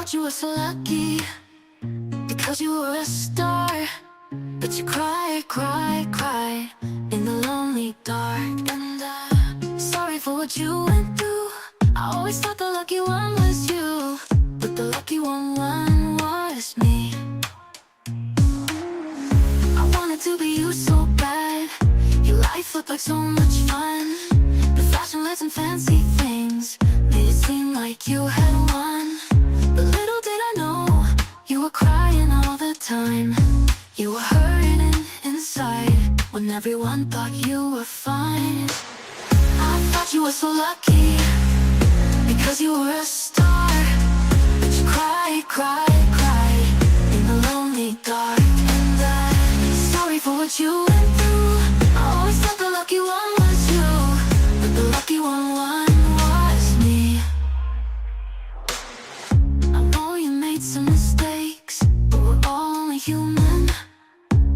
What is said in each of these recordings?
thought you were so lucky because you were a star, but you cried, cried, cried in the lonely dark. And I'm sorry for what you went through. I always thought the lucky one was you, but the lucky one was me. I wanted to be you so bad. Your life looked like so much fun. The fashion lights and fancy things made it seem like you had won. But little did I know, you were crying all the time. You were hurting inside when everyone thought you were fine. I thought you were so lucky because you were a star, but you cried, cried, cried in the lonely dark. And I'm sorry for what you went through. I always thought the lucky one was you, but the lucky one was me. I know you made some mistakes, but we're all only human.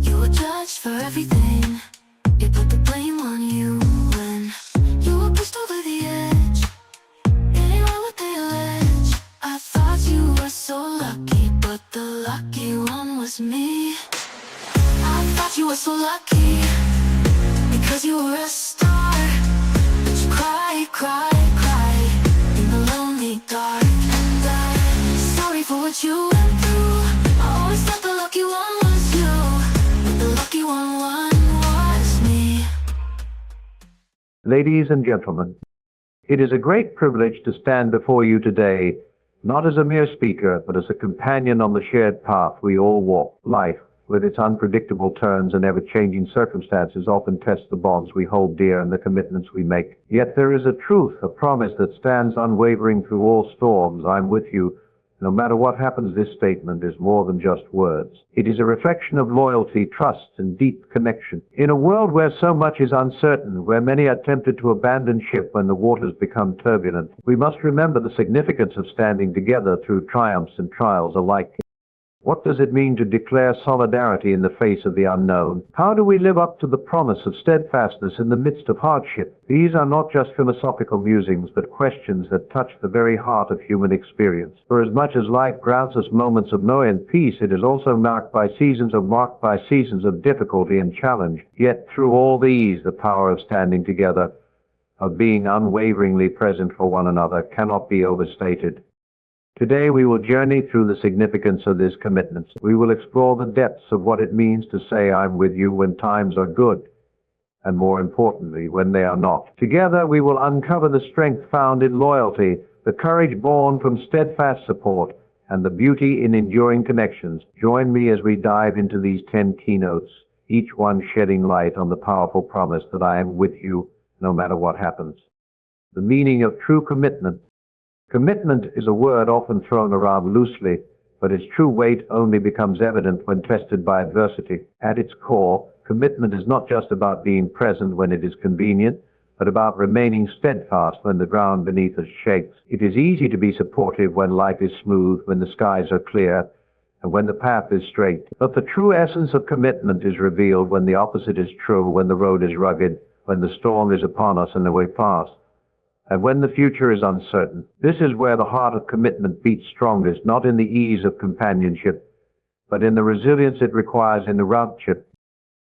You were judged for everything. They put the blame on you when you were pushed over the edge. It ain't right what they allege. I thought you were so lucky, but the lucky one was me. I thought you were so lucky because you were a star, but you cried, cried, cried in the lonely dark. And I'm sorry for what you went through. I always thought the lucky one was you, but the lucky one was me. Ladies and gentlemen, it is a great privilege to stand before you today, not as a mere speaker, but as a companion on the shared path we all walk. Life, with its unpredictable turns and ever-changing circumstances, often tests the bonds we hold dear and the commitments we make. Yet there is a truth, a promise that stands unwavering through all storms. I'm with you. No matter what happens, this statement is more than just words. It is a reflection of loyalty, trust, and deep connection. In a world where so much is uncertain, where many are tempted to abandon ship when the waters become turbulent, we must remember the significance of standing together through triumphs and trials alike. What does it mean to declare solidarity in the face of the unknown? How do we live up to the promise of steadfastness in the midst of hardship? These are not just philosophical musings, but questions that touch the very heart of human experience. For as much as life grants us moments of joy and peace, it is also marked by seasons of difficulty and challenge. Yet through all these, the power of standing together, of being unwaveringly present for one another, cannot be overstated. Today we will journey through the significance of this commitment. We will explore the depths of what it means to say I'm with you when times are good, and more importantly, when they are not. Together we will uncover the strength found in loyalty, the courage born from steadfast support, and the beauty in enduring connections. Join me as we dive into these 10 keynotes, each one shedding light on the powerful promise that I am with you no matter what happens. The meaning of true commitment. Commitment is a word often thrown around loosely, but its true weight only becomes evident when tested by adversity. At its core, commitment is not just about being present when it is convenient, but about remaining steadfast when the ground beneath us shakes. It is easy to be supportive when life is smooth, when the skies are clear, and when the path is straight. But the true essence of commitment is revealed when the opposite is true, when the road is rugged, when the storm is upon us and the way past, and when the future is uncertain. This is where the heart of commitment beats strongest, not in the ease of companionship, but in the resilience it requires in the routeship.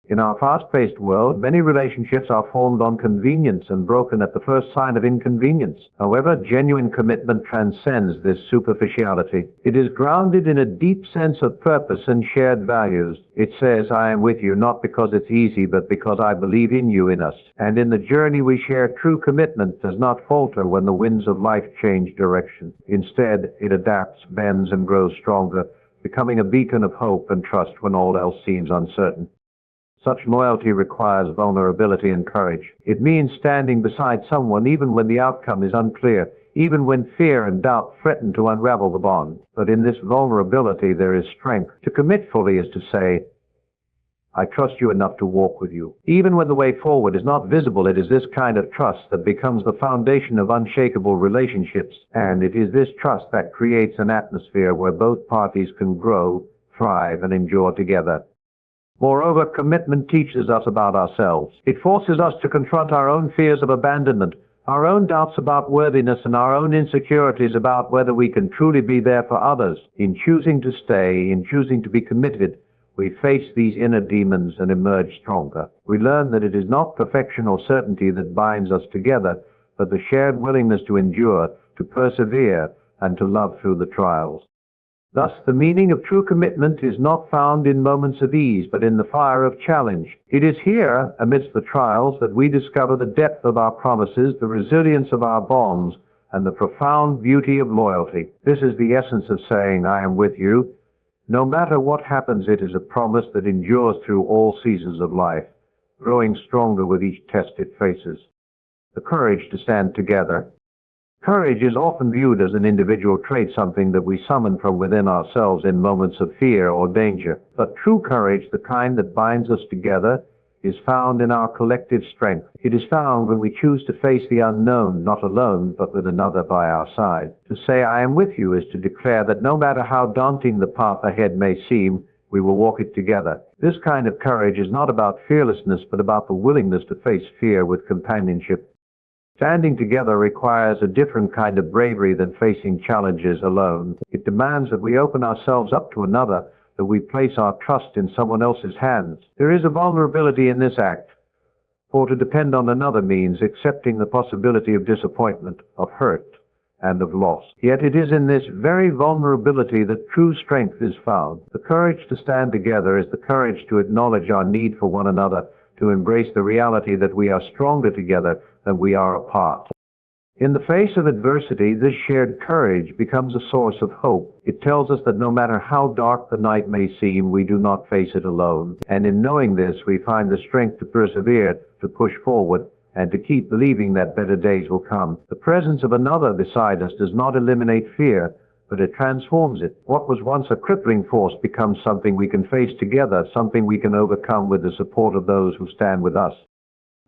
In our fast-paced world, many relationships are formed on convenience and broken at the first sign of inconvenience. However, genuine commitment transcends this superficiality. It is grounded in a deep sense of purpose and shared values. It says, I am with you not because it's easy, but because I believe in you, in us. And in the journey we share, true commitment does not falter when the winds of life change direction. Instead, it adapts, bends, and grows stronger, becoming a beacon of hope and trust when all else seems uncertain. Such loyalty requires vulnerability and courage. It means standing beside someone even when the outcome is unclear, even when fear and doubt threaten to unravel the bond. But in this vulnerability there is strength. To commit fully is to say, I trust you enough to walk with you. Even when the way forward is not visible, it is this kind of trust that becomes the foundation of unshakable relationships. And it is this trust that creates an atmosphere where both parties can grow, thrive, and endure together. Moreover, commitment teaches us about ourselves. It forces us to confront our own fears of abandonment, Our own doubts about worthiness and our own insecurities about whether we can truly be there for others. In choosing to stay, in choosing to be committed, we face these inner demons and emerge stronger. We learn that it is not perfection or certainty that binds us together, but the shared willingness to endure, to persevere, and to love through the trials. Thus, the meaning of true commitment is not found in moments of ease, but in the fire of challenge. It is here, amidst the trials, that we discover the depth of our promises, the resilience of our bonds, and the profound beauty of loyalty. This is the essence of saying, I am with you. No matter what happens, it is a promise that endures through all seasons of life, growing stronger with each test it faces. The courage to stand together. Courage is often viewed as an individual trait, something that we summon from within ourselves in moments of fear or danger. But true courage, the kind that binds us together, is found in our collective strength. It is found when we choose to face the unknown, not alone, but with another by our side. To say, I am with you, is to declare that no matter how daunting the path ahead may seem, we will walk it together. This kind of courage is not about fearlessness, but about the willingness to face fear with companionship. Standing together requires a different kind of bravery than facing challenges alone. It demands that we open ourselves up to another, that we place our trust in someone else's hands. There is a vulnerability in this act, for to depend on another means accepting the possibility of disappointment, of hurt, and of loss. Yet it is in this very vulnerability that true strength is found. The courage to stand together is the courage to acknowledge our need for one another, to embrace the reality that we are stronger together than we are apart. In the face of adversity, this shared courage becomes a source of hope. It tells us that no matter how dark the night may seem, we do not face it alone. And in knowing this, we find the strength to persevere, to push forward, and to keep believing that better days will come. The presence of another beside us does not eliminate fear, but it transforms it. What was once a crippling force becomes something we can face together, something we can overcome with the support of those who stand with us.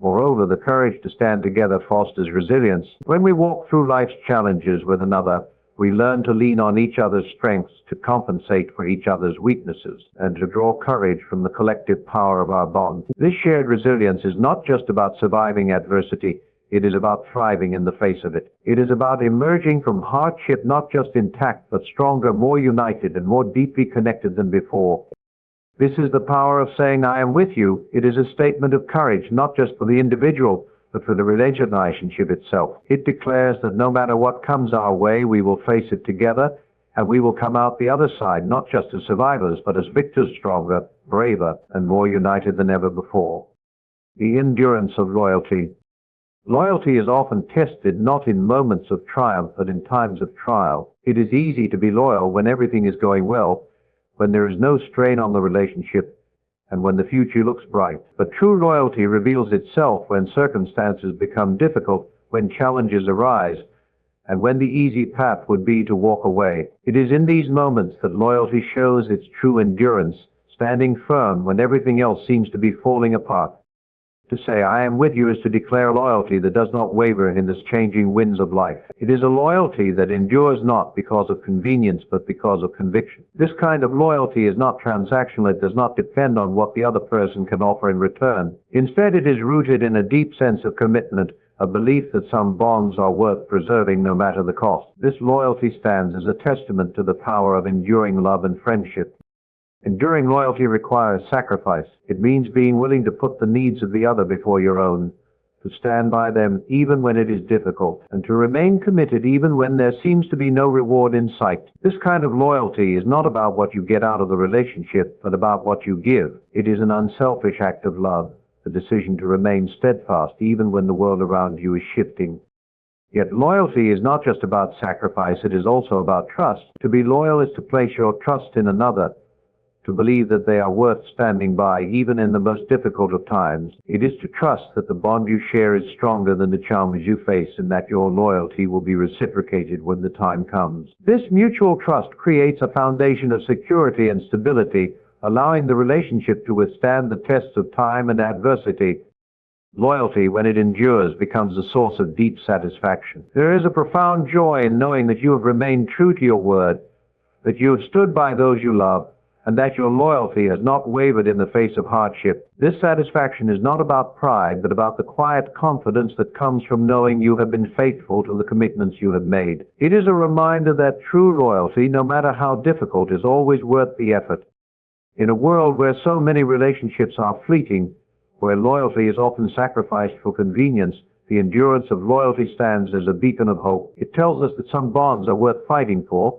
Moreover, the courage to stand together fosters resilience. When we walk through life's challenges with another, we learn to lean on each other's strengths, to compensate for each other's weaknesses, and to draw courage from the collective power of our bond. This shared resilience is not just about surviving adversity, it is about thriving in the face of it. It is about emerging from hardship not just intact, but stronger, more united, and more deeply connected than before. This is the power of saying, I am with you. It is a statement of courage, not just for the individual, but for the relationship itself. It declares that no matter what comes our way, we will face it together, and we will come out the other side, not just as survivors, but as victors, stronger, braver, and more united than ever before. The endurance of loyalty. Loyalty is often tested not in moments of triumph, but in times of trial. It is easy to be loyal when everything is going well, when there is no strain on the relationship, and when the future looks bright. But true loyalty reveals itself when circumstances become difficult, when challenges arise, and when the easy path would be to walk away. It is in these moments that loyalty shows its true endurance, standing firm when everything else seems to be falling apart. To say, I am with you, is to declare loyalty that does not waver in the changing winds of life. It is a loyalty that endures not because of convenience, but because of conviction. This kind of loyalty is not transactional. It does not depend on what the other person can offer in return. Instead, it is rooted in a deep sense of commitment, a belief that some bonds are worth preserving no matter the cost. This loyalty stands as a testament to the power of enduring love and friendship. Enduring loyalty requires sacrifice. It means being willing to put the needs of the other before your own, to stand by them even when it is difficult, and to remain committed even when there seems to be no reward in sight. This kind of loyalty is not about what you get out of the relationship, but about what you give. It is an unselfish act of love, the decision to remain steadfast even when the world around you is shifting. Yet loyalty is not just about sacrifice, it is also about trust. To be loyal is to place your trust in another, to believe that they are worth standing by even in the most difficult of times. It is to trust that the bond you share is stronger than the challenges you face, and that your loyalty will be reciprocated when the time comes. This mutual trust creates a foundation of security and stability, allowing the relationship to withstand the tests of time and adversity. Loyalty, when it endures, becomes a source of deep satisfaction. There is a profound joy in knowing that you have remained true to your word, that you have stood by those you love, and that your loyalty has not wavered in the face of hardship. This satisfaction is not about pride, but about the quiet confidence that comes from knowing you have been faithful to the commitments you have made. It is a reminder that true loyalty, no matter how difficult, is always worth the effort. In a world where so many relationships are fleeting, where loyalty is often sacrificed for convenience, the endurance of loyalty stands as a beacon of hope. It tells us that some bonds are worth fighting for,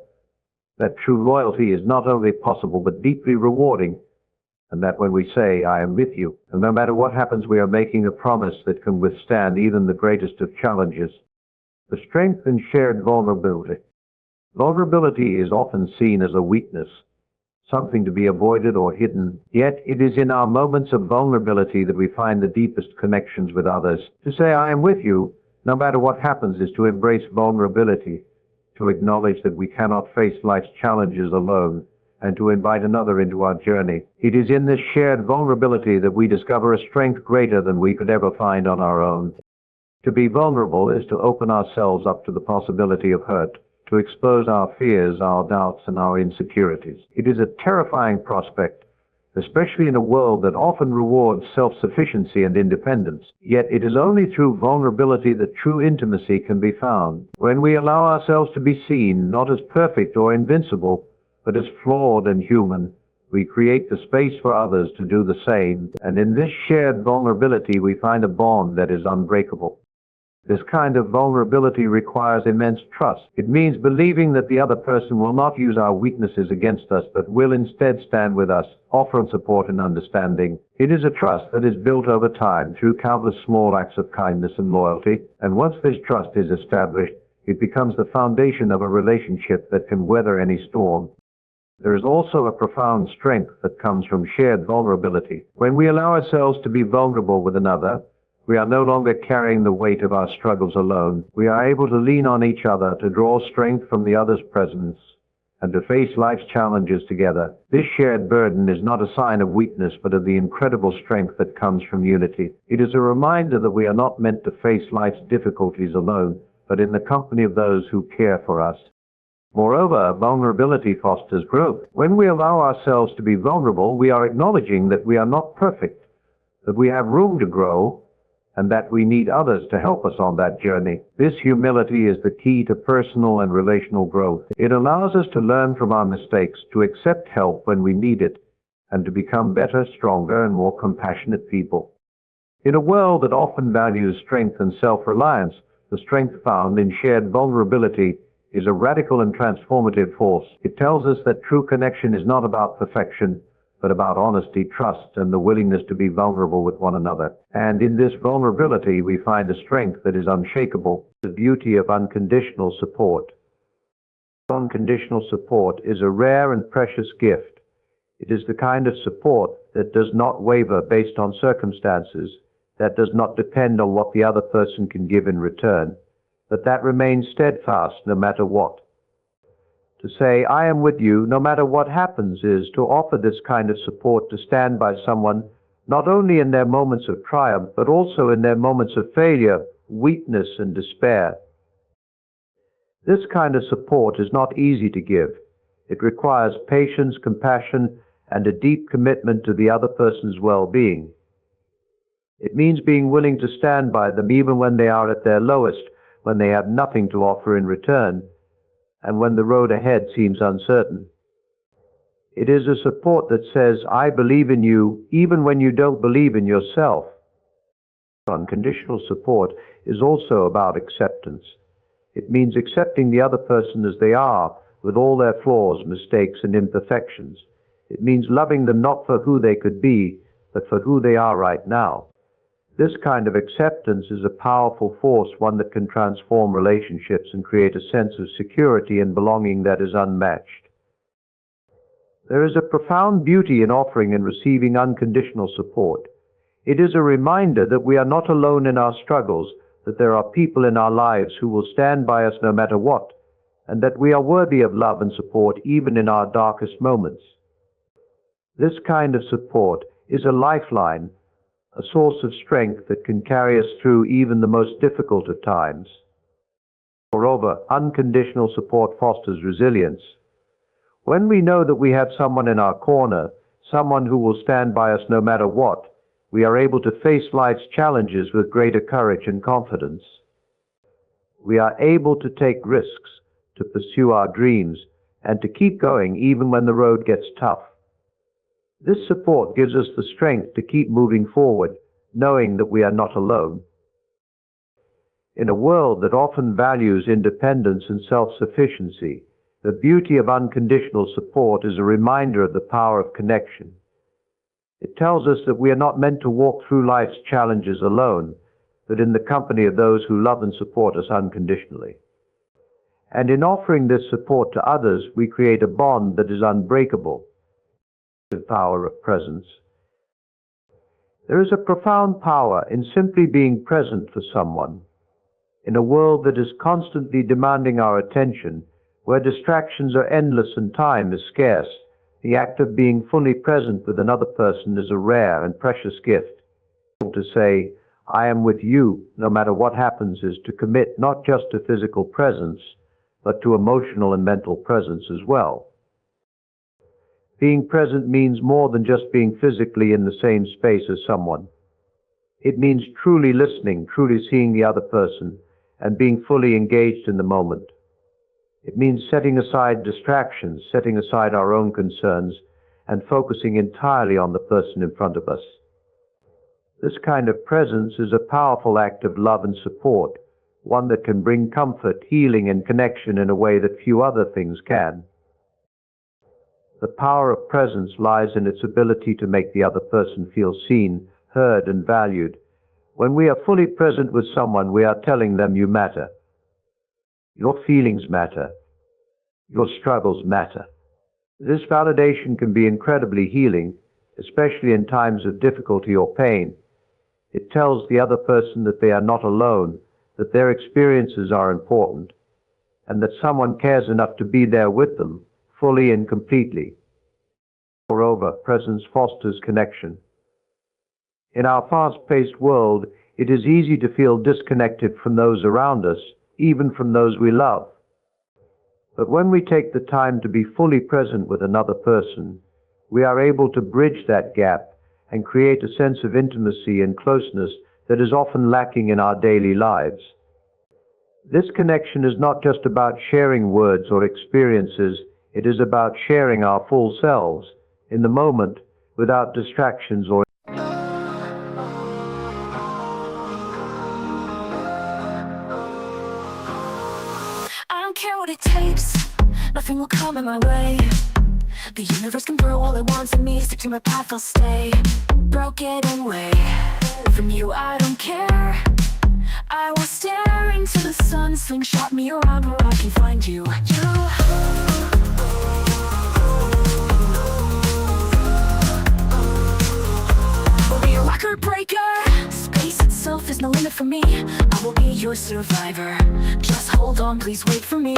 that true loyalty is not only possible but deeply rewarding, and that when we say, "I am with you," and no matter what happens, we are making a promise that can withstand even the greatest of challenges. The strength in shared vulnerability. Vulnerability is often seen as a weakness, something to be avoided or hidden. Yet it is in our moments of vulnerability that we find the deepest connections with others. To say, "I am with you," no matter what happens, is to embrace vulnerability, to acknowledge that we cannot face life's challenges alone, and to invite another into our journey. It is in this shared vulnerability that we discover a strength greater than we could ever find on our own. To be vulnerable is to open ourselves up to the possibility of hurt, to expose our fears, our doubts, and our insecurities. It is a terrifying prospect, especially in a world that often rewards self-sufficiency and independence. Yet it is only through vulnerability that true intimacy can be found. When we allow ourselves to be seen, not as perfect or invincible, but as flawed and human, we create the space for others to do the same. And in this shared vulnerability, we find a bond that is unbreakable. This kind of vulnerability requires immense trust. It means believing that the other person will not use our weaknesses against us, but will instead stand with us, offer support and understanding. It is a trust that is built over time through countless small acts of kindness and loyalty, and once this trust is established, it becomes the foundation of a relationship that can weather any storm. There is also a profound strength that comes from shared vulnerability. When we allow ourselves to be vulnerable with another, we are no longer carrying the weight of our struggles alone. We are able to lean on each other, to draw strength from the other's presence, and to face life's challenges together. This shared burden is not a sign of weakness, but of the incredible strength that comes from unity. It is a reminder that we are not meant to face life's difficulties alone, but in the company of those who care for us. Moreover, vulnerability fosters growth. When we allow ourselves to be vulnerable, we are acknowledging that we are not perfect, that we have room to grow, and that we need others to help us on that journey. This humility is the key to personal and relational growth. It allows us to learn from our mistakes, to accept help when we need it, and to become better, stronger, and more compassionate people. In a world that often values strength and self-reliance, the strength found in shared vulnerability is a radical and transformative force. It tells us that true connection is not about perfection, but about honesty, trust, and the willingness to be vulnerable with one another. And in this vulnerability, we find a strength that is unshakable, the beauty of unconditional support. Unconditional support is a rare and precious gift. It is the kind of support that does not waver based on circumstances, that does not depend on what the other person can give in return, but that remains steadfast no matter what. To say, "I am with you no matter what happens," is to offer this kind of support, to stand by someone not only in their moments of triumph, but also in their moments of failure, weakness, and despair. This kind of support is not easy to give. It requires patience, compassion, and a deep commitment to the other person's well-being. It means being willing to stand by them even when they are at their lowest, when they have nothing to offer in return, and when the road ahead seems uncertain. It is a support that says, "I believe in you even when you don't believe in yourself." Unconditional support is also about acceptance. It means accepting the other person as they are, with all their flaws, mistakes, and imperfections. It means loving them not for who they could be, but for who they are right now. This kind of acceptance is a powerful force, one that can transform relationships and create a sense of security and belonging that is unmatched. There is a profound beauty in offering and receiving unconditional support. It is a reminder that we are not alone in our struggles, that there are people in our lives who will stand by us no matter what, and that we are worthy of love and support even in our darkest moments. This kind of support is a lifeline, a source of strength that can carry us through even the most difficult of times. Moreover, unconditional support fosters resilience. When we know that we have someone in our corner, someone who will stand by us no matter what, we are able to face life's challenges with greater courage and confidence. We are able to take risks, to pursue our dreams, and to keep going even when the road gets tough. This support gives us the strength to keep moving forward, knowing that we are not alone. In a world that often values independence and self-sufficiency, the beauty of unconditional support is a reminder of the power of connection. It tells us that we are not meant to walk through life's challenges alone, but in the company of those who love and support us unconditionally. And in offering this support to others, we create a bond that is unbreakable. The power of presence. There is a profound power in simply being present for someone. In a world that is constantly demanding our attention, where distractions are endless and time is scarce, the act of being fully present with another person is a rare and precious gift. To say, I am with you, no matter what happens, is to commit not just to physical presence, but to emotional and mental presence as well. Being present means more than just being physically in the same space as someone. It means truly listening, truly seeing the other person, and being fully engaged in the moment. It means setting aside distractions, setting aside our own concerns, and focusing entirely on the person in front of us. This kind of presence is a powerful act of love and support, one that can bring comfort, healing, and connection in a way that few other things can. The power of presence lies in its ability to make the other person feel seen, heard, and valued. When we are fully present with someone, we are telling them you matter. Your feelings matter. Your struggles matter. This validation can be incredibly healing, especially in times of difficulty or pain. It tells the other person that they are not alone, that their experiences are important, and that someone cares enough to be there with them, fully and completely. Moreover, presence fosters connection. In our fast-paced world, it is easy to feel disconnected from those around us, even from those we love. But when we take the time to be fully present with another person, we are able to bridge that gap and create a sense of intimacy and closeness that is often lacking in our daily lives. This connection is not just about sharing words or experiences, it is about sharing our full selves, in the moment, without distractions or I don't care what it takes, nothing will come in my way. The universe can throw all it wants at me, stick to my path, I'll stay. Broken away from you, I don't care. I will stare into the sun, slingshot me around where I can find you. Will be a record breaker. Space itself is no limit for me. I will be your survivor. Just hold on, please wait for me.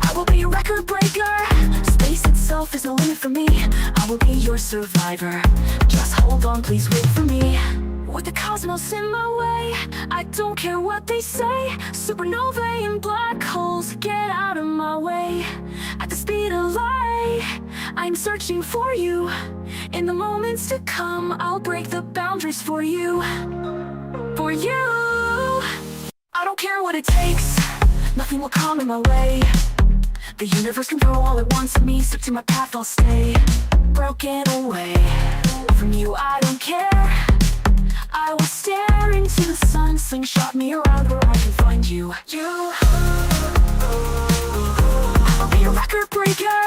I will be a record breaker. Space itself is no limit for me. I will be your survivor. Just hold on, please wait for me. With the cosmos in my way, I don't care what they say. Supernovae and black holes, get out of my way. At the speed of light, I'm searching for you. In the moments to come, I'll break the boundaries for you. For you. I don't care what it takes, nothing will come in my way. The universe can throw all it wants at me, stick to my path, I'll stay. Broken away from you, I don't care. I will stare into the sun, slingshot me around where I can find you. I'll be a record breaker.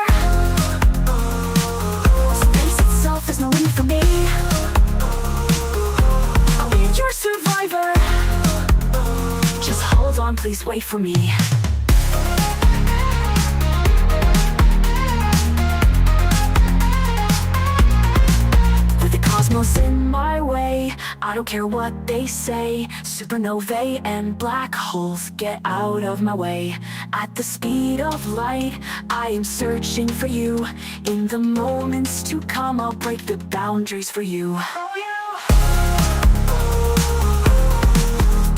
Space itself is no limit for me. I'll be your survivor. Just hold on, please wait for me. Cosmos in my way, I don't care what they say. Supernovae and black holes, get out of my way. At the speed of light, I am searching for you. In the moments to come, I'll break the boundaries for you.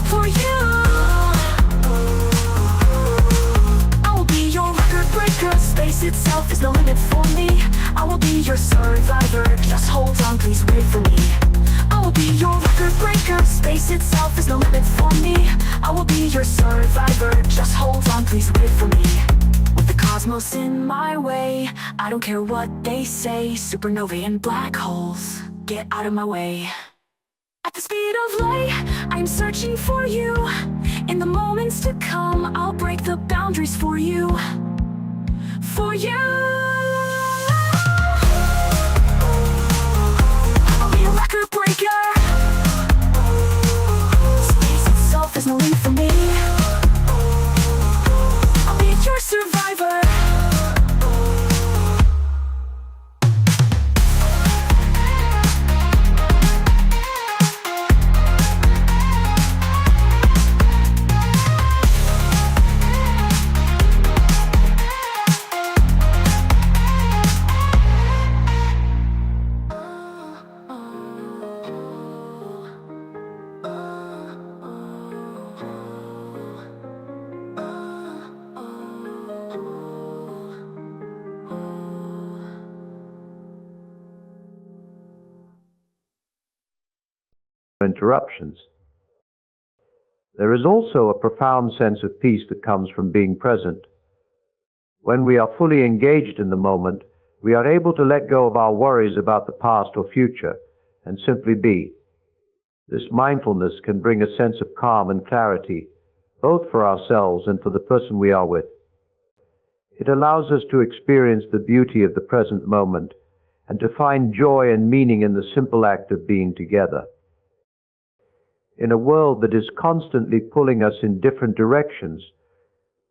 For you, I will be your record breaker. itself is no limit for me. I will be your survivor, just hold on, please wait for me. I will be your record breaker, space itself is no limit for me. I will be your survivor, just hold on, please wait for me. With the cosmos in my way, I don't care what they say. Supernovae and black holes, get out of my way. At the speed of light, I'm searching for you. In the moments to come, I'll break the boundaries for you. For you. I'll be a record breaker. Space itself is no limit for me. I'll be your survivor. Interruptions. There is also a profound sense of peace that comes from being present. When we are fully engaged in the moment, we are able to let go of our worries about the past or future and simply be. This mindfulness can bring a sense of calm and clarity, both for ourselves and for the person we are with. It allows us to experience the beauty of the present moment and to find joy and meaning in the simple act of being together. In a world that is constantly pulling us in different directions,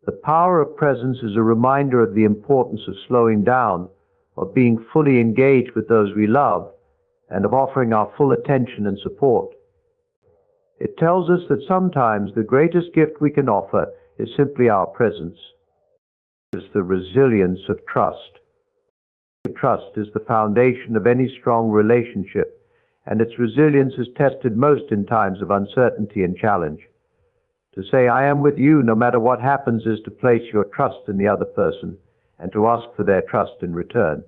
the power of presence is a reminder of the importance of slowing down, of being fully engaged with those we love, and of offering our full attention and support. It tells us that sometimes the greatest gift we can offer is simply our presence. It's the resilience of trust. Trust is the foundation of any strong relationship, and its resilience is tested most in times of uncertainty and challenge. To say, "I am with you no matter what happens," is to place your trust in the other person and to ask for their trust in return.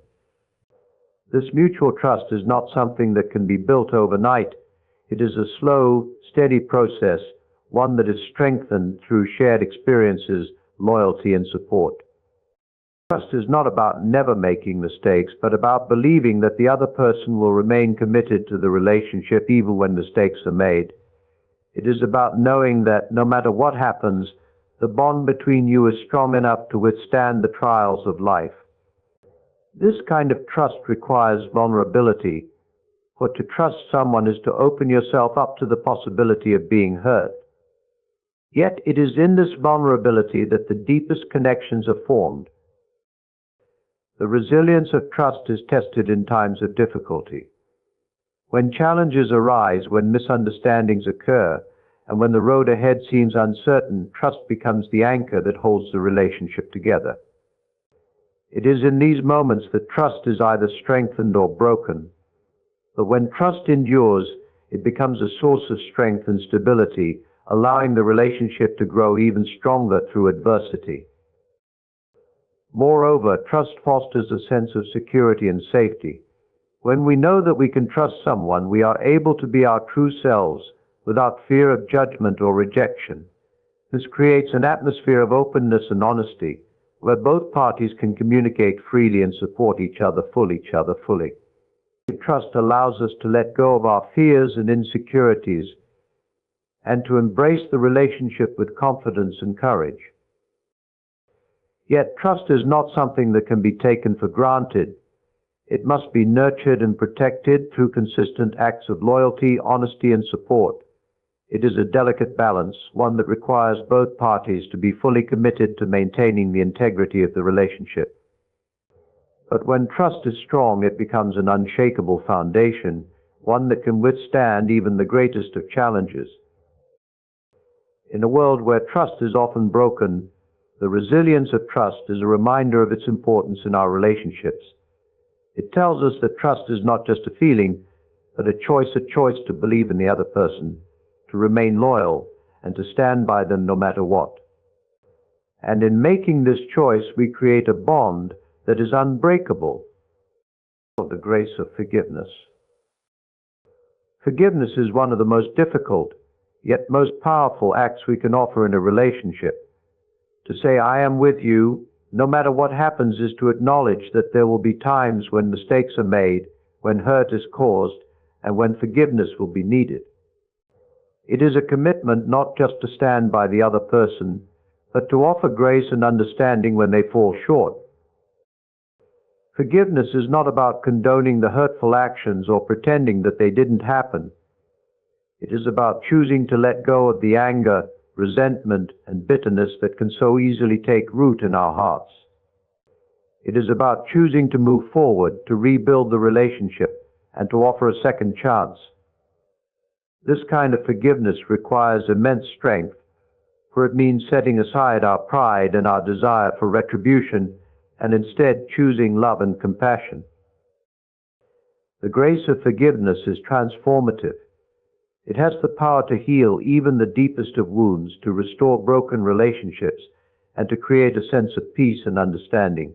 This mutual trust is not something that can be built overnight. It is a slow, steady process, one that is strengthened through shared experiences, loyalty, and support. Trust is not about never making mistakes, but about believing that the other person will remain committed to the relationship even when mistakes are made. It is about knowing that no matter what happens, the bond between you is strong enough to withstand the trials of life. This kind of trust requires vulnerability, for to trust someone is to open yourself up to the possibility of being hurt. Yet it is in this vulnerability that the deepest connections are formed. The resilience of trust is tested in times of difficulty. When challenges arise, when misunderstandings occur, and when the road ahead seems uncertain, trust becomes the anchor that holds the relationship together. It is in these moments that trust is either strengthened or broken. But when trust endures, it becomes a source of strength and stability, allowing the relationship to grow even stronger through adversity. Moreover, trust fosters a sense of security and safety. When we know that we can trust someone, we are able to be our true selves without fear of judgment or rejection. This creates an atmosphere of openness and honesty, where both parties can communicate freely and support each other fully. Trust allows us to let go of our fears and insecurities and to embrace the relationship with confidence and courage. Yet trust is not something that can be taken for granted. It must be nurtured and protected through consistent acts of loyalty, honesty, and support. It is a delicate balance, one that requires both parties to be fully committed to maintaining the integrity of the relationship. But when trust is strong, it becomes an unshakable foundation, one that can withstand even the greatest of challenges. In a world where trust is often broken, the resilience of trust is a reminder of its importance in our relationships. It tells us that trust is not just a feeling, but a choice to believe in the other person, to remain loyal, and to stand by them no matter what. And in making this choice, we create a bond that is unbreakable. The grace of forgiveness. Forgiveness is one of the most difficult, yet most powerful acts we can offer in a relationship. To say, I am with you, no matter what happens, is to acknowledge that there will be times when mistakes are made, when hurt is caused, and when forgiveness will be needed. It is a commitment not just to stand by the other person, but to offer grace and understanding when they fall short. Forgiveness is not about condoning the hurtful actions or pretending that they didn't happen. It is about choosing to let go of the anger, resentment, and bitterness that can so easily take root in our hearts. It is about choosing to move forward, to rebuild the relationship, and to offer a second chance. This kind of forgiveness requires immense strength, for it means setting aside our pride and our desire for retribution, and instead choosing love and compassion. The grace of forgiveness is transformative. It has the power to heal even the deepest of wounds, to restore broken relationships, and to create a sense of peace and understanding.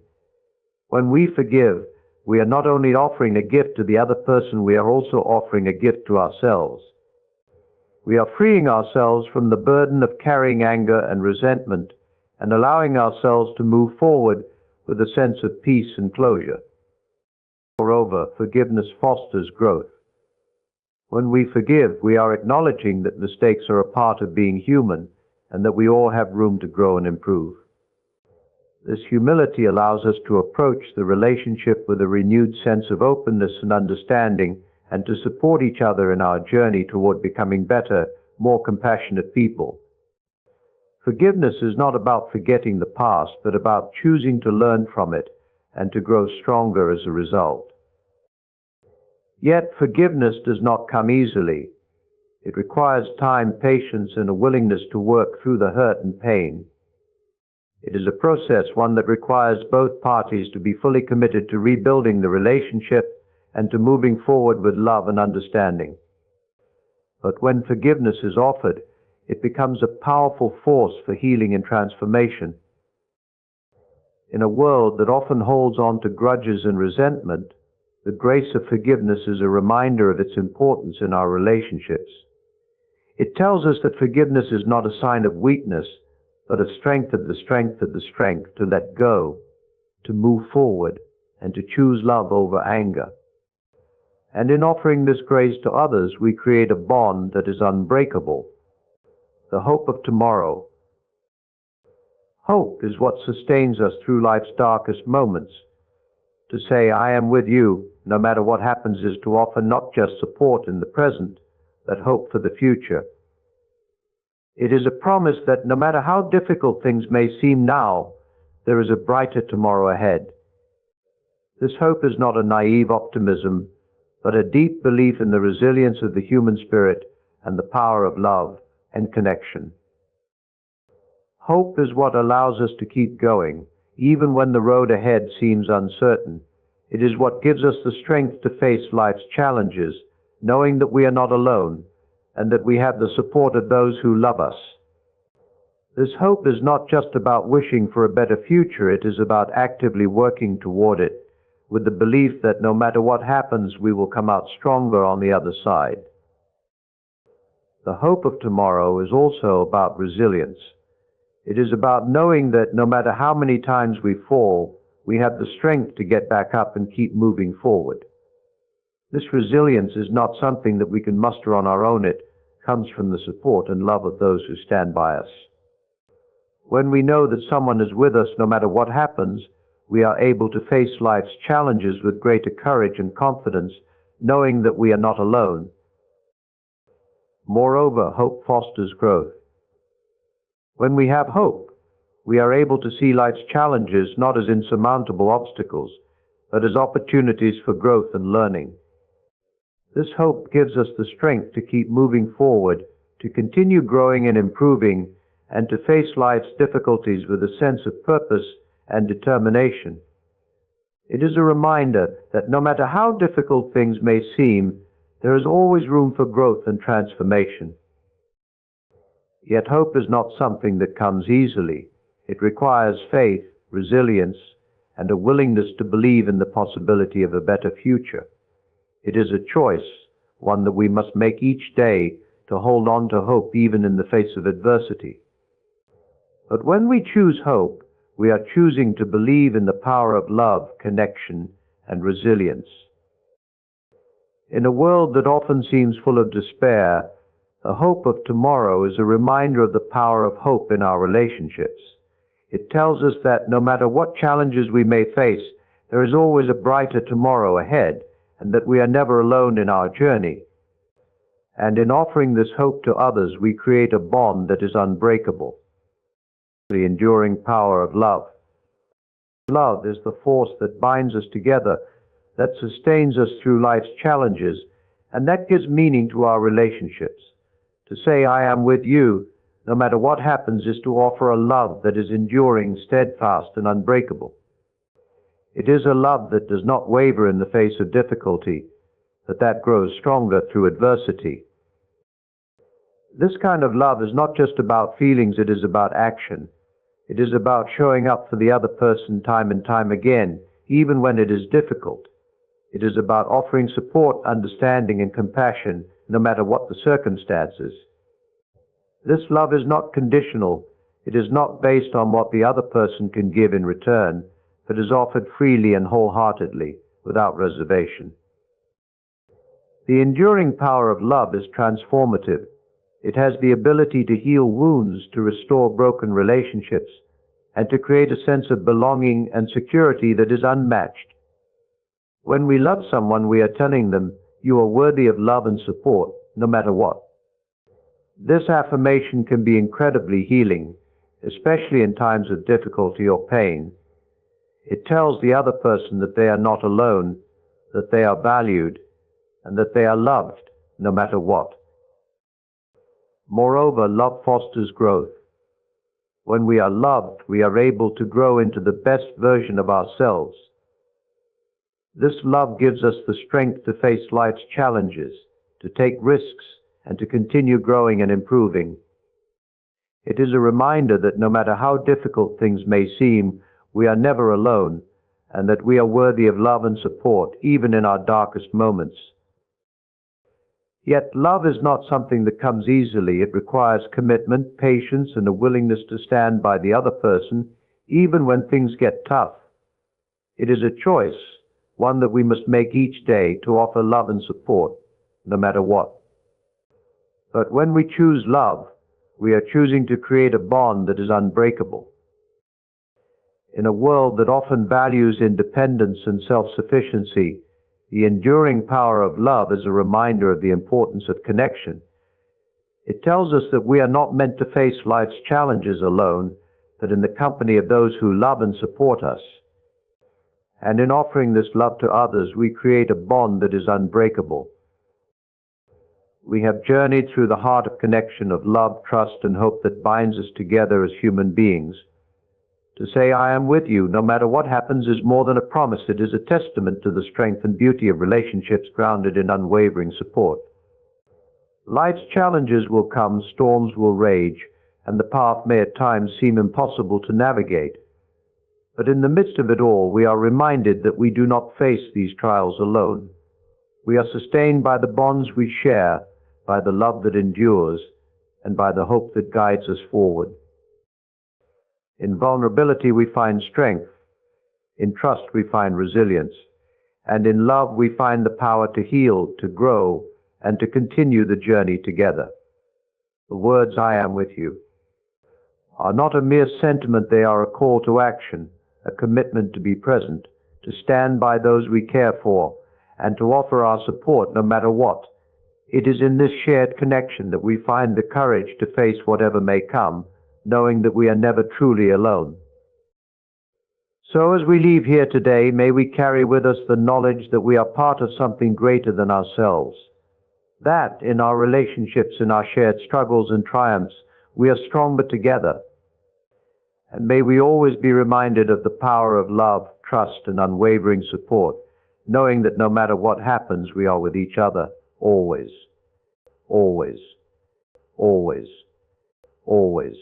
When we forgive, we are not only offering a gift to the other person, we are also offering a gift to ourselves. We are freeing ourselves from the burden of carrying anger and resentment and allowing ourselves to move forward with a sense of peace and closure. Moreover, forgiveness fosters growth. When we forgive, we are acknowledging that mistakes are a part of being human and that we all have room to grow and improve. This humility allows us to approach the relationship with a renewed sense of openness and understanding, and to support each other in our journey toward becoming better, more compassionate people. Forgiveness is not about forgetting the past, but about choosing to learn from it and to grow stronger as a result. Yet forgiveness does not come easily. It requires time, patience, and a willingness to work through the hurt and pain. It is a process, one that requires both parties to be fully committed to rebuilding the relationship and to moving forward with love and understanding. But when forgiveness is offered, it becomes a powerful force for healing and transformation. In a world that often holds on to grudges and resentment, the grace of forgiveness is a reminder of its importance in our relationships. It tells us that forgiveness is not a sign of weakness, but a strength of the strength of the strength to let go, to move forward, and to choose love over anger. And in offering this grace to others, we create a bond that is unbreakable. The hope of tomorrow. Hope is what sustains us through life's darkest moments. To say, I am with you, no matter what happens, is to offer not just support in the present, but hope for the future. It is a promise that no matter how difficult things may seem now, there is a brighter tomorrow ahead. This hope is not a naive optimism, but a deep belief in the resilience of the human spirit and the power of love and connection. Hope is what allows us to keep going, even when the road ahead seems uncertain. It is what gives us the strength to face life's challenges, knowing that we are not alone, and that we have the support of those who love us. This hope is not just about wishing for a better future, it is about actively working toward it, with the belief that no matter what happens, we will come out stronger on the other side. The hope of tomorrow is also about resilience. It is about knowing that no matter how many times we fall, we have the strength to get back up and keep moving forward. This resilience is not something that we can muster on our own. It comes from the support and love of those who stand by us. When we know that someone is with us no matter what happens, we are able to face life's challenges with greater courage and confidence, knowing that we are not alone. Moreover, hope fosters growth. When we have hope, we are able to see life's challenges not as insurmountable obstacles, but as opportunities for growth and learning. This hope gives us the strength to keep moving forward, to continue growing and improving, and to face life's difficulties with a sense of purpose and determination. It is a reminder that no matter how difficult things may seem, there is always room for growth and transformation. Yet hope is not something that comes easily. It requires faith, resilience, and a willingness to believe in the possibility of a better future. It is a choice, one that we must make each day, to hold on to hope even in the face of adversity. But when we choose hope, we are choosing to believe in the power of love, connection, and resilience. In a world that often seems full of despair, the hope of tomorrow is a reminder of the power of hope in our relationships. It tells us that no matter what challenges we may face, there is always a brighter tomorrow ahead, and that we are never alone in our journey. And in offering this hope to others, we create a bond that is unbreakable. The enduring power of love. Love is the force that binds us together, that sustains us through life's challenges, and that gives meaning to our relationships. To say, "I am with you," no matter what happens, is to offer a love that is enduring, steadfast, and unbreakable. It is a love that does not waver in the face of difficulty, but that grows stronger through adversity. This kind of love is not just about feelings, it is about action. It is about showing up for the other person time and time again, even when it is difficult. It is about offering support, understanding, and compassion, no matter what the circumstances. This love is not conditional. It is not based on what the other person can give in return, but is offered freely and wholeheartedly, without reservation. The enduring power of love is transformative. It has the ability to heal wounds, to restore broken relationships, and to create a sense of belonging and security that is unmatched. When we love someone, we are telling them, "You are worthy of love and support, no matter what." This affirmation can be incredibly healing, especially in times of difficulty or pain. It tells the other person that they are not alone, that they are valued, and that they are loved, no matter what. Moreover, love fosters growth. When we are loved, we are able to grow into the best version of ourselves. This love gives us the strength to face life's challenges, to take risks, and to continue growing and improving. It is a reminder that no matter how difficult things may seem, we are never alone, and that we are worthy of love and support, even in our darkest moments. Yet love is not something that comes easily. It requires commitment, patience, and a willingness to stand by the other person, even when things get tough. It is a choice, one that we must make each day, to offer love and support, no matter what. But when we choose love, we are choosing to create a bond that is unbreakable. In a world that often values independence and self-sufficiency, the enduring power of love is a reminder of the importance of connection. It tells us that we are not meant to face life's challenges alone, but in the company of those who love and support us. And in offering this love to others, we create a bond that is unbreakable. We have journeyed through the heart of connection of love, trust, and hope that binds us together as human beings. To say, "I am with you," no matter what happens, is more than a promise. It is a testament to the strength and beauty of relationships grounded in unwavering support. Life's challenges will come, storms will rage, and the path may at times seem impossible to navigate. But in the midst of it all, we are reminded that we do not face these trials alone. We are sustained by the bonds we share, by the love that endures, and by the hope that guides us forward. In vulnerability we find strength, in trust we find resilience, and in love we find the power to heal, to grow, and to continue the journey together. The words "I am with you" are not a mere sentiment, they are a call to action, a commitment to be present, to stand by those we care for, and to offer our support no matter what. It is in this shared connection that we find the courage to face whatever may come, knowing that we are never truly alone. So as we leave here today, may we carry with us the knowledge that we are part of something greater than ourselves. That in our relationships, in our shared struggles and triumphs, we are stronger together. And may we always be reminded of the power of love, trust, and unwavering support, knowing that no matter what happens, we are with each other, always, always, always, always.